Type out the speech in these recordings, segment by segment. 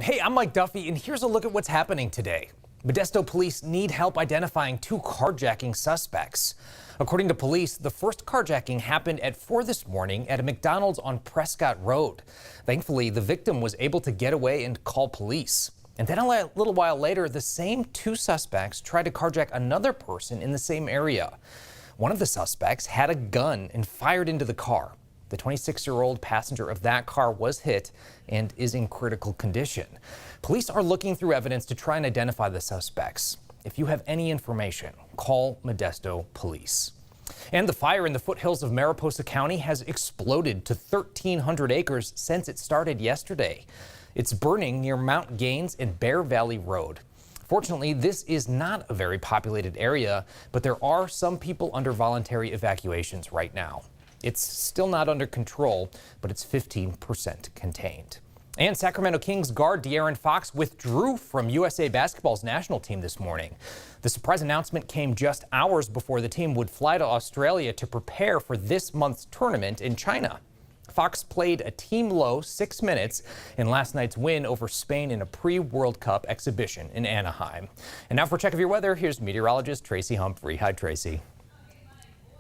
Hey, I'm Mike Duffy, and here's a look at what's happening today. Modesto police need help identifying two carjacking suspects. According to police, the first carjacking happened at 4 this morning at a McDonald's on Prescott Road. Thankfully, the victim was able to get away and call police. And then a little while later, the same two suspects tried to carjack another person in the same area. One of the suspects had a gun and fired into the car. The 26-year-old passenger of that car was hit and is in critical condition. Police are looking through evidence to try and identify the suspects. If you have any information, call Modesto Police. And the fire in the foothills of Mariposa County has exploded to 1,300 acres since it started yesterday. It's burning near Mount Gaines and Bear Valley Road. Fortunately, this is not a very populated area, but there are some people under voluntary evacuations right now. It's still not under control, but it's 15% contained. And Sacramento Kings guard De'Aaron Fox withdrew from USA Basketball's national team this morning. The surprise announcement came just hours before the team would fly to Australia to prepare for this month's tournament in China. Fox played a team-low 6 minutes in last night's win over Spain in a pre-World Cup exhibition in Anaheim. And now for a check of your weather, here's meteorologist Tracy Humphrey. Hi, Tracy.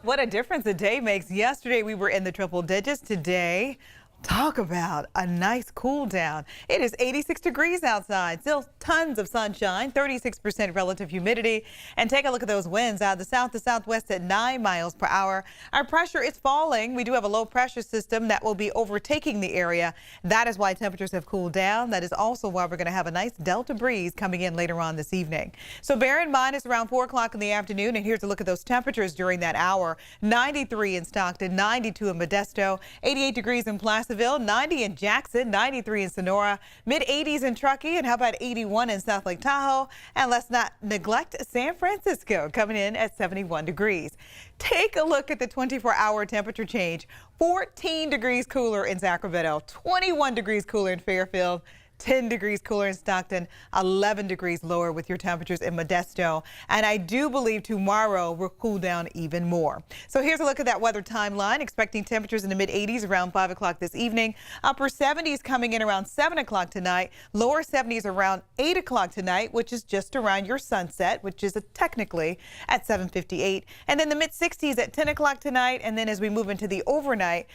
What a difference a day makes. Yesterday we were in the triple digits. Today, talk about a nice cool down. It is 86 degrees outside, still tons of sunshine, 36% relative humidity. And take a look at those winds out of the south to southwest at 9 miles per hour. Our pressure is falling. We do have a low pressure system that will be overtaking the area. That is why temperatures have cooled down. That is also why we're going to have a nice delta breeze coming in later on this evening. So bear in mind it's around 4 o'clock in the afternoon, and here's a look at those temperatures during that hour. 93 in Stockton, 92 in Modesto, 88 degrees in Placerville, 90 in Jackson, 93 in Sonora, mid-80s in Truckee, and how about 81 in South Lake Tahoe? And let's not neglect San Francisco coming in at 71 degrees. Take a look at the 24-hour temperature change. 14 degrees cooler in Sacramento, 21 degrees cooler in Fairfield, 10 degrees cooler in Stockton, 11 degrees lower with your temperatures in Modesto. And I do believe tomorrow will cool down even more. So here's a look at that weather timeline. Expecting temperatures in the mid-80s around 5 o'clock this evening. Upper 70s coming in around 7 o'clock tonight. Lower 70s around 8 o'clock tonight, which is just around your sunset, which is technically at 7:58. And then the mid-60s at 10 o'clock tonight. And then as we move into the overnight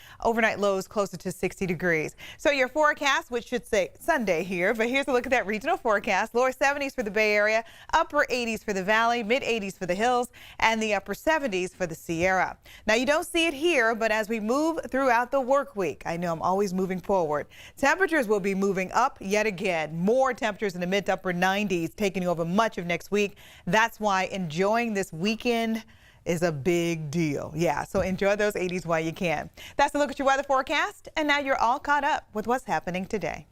lows closer to 60 degrees. So your forecast, which should say Sunday here, but here's a look at that regional forecast. Lower 70s for the Bay Area, upper 80s for the Valley, mid 80s for the hills, and the upper 70s for the Sierra. Now you don't see it here, but as we move throughout the work week, I know I'm always moving forward. Temperatures will be moving up yet again. More temperatures in the mid to upper 90s taking over much of next week. That's why enjoying this weekend is a big deal. Yeah, so enjoy those 80s while you can. That's a look at your weather forecast, and now you're all caught up with what's happening today.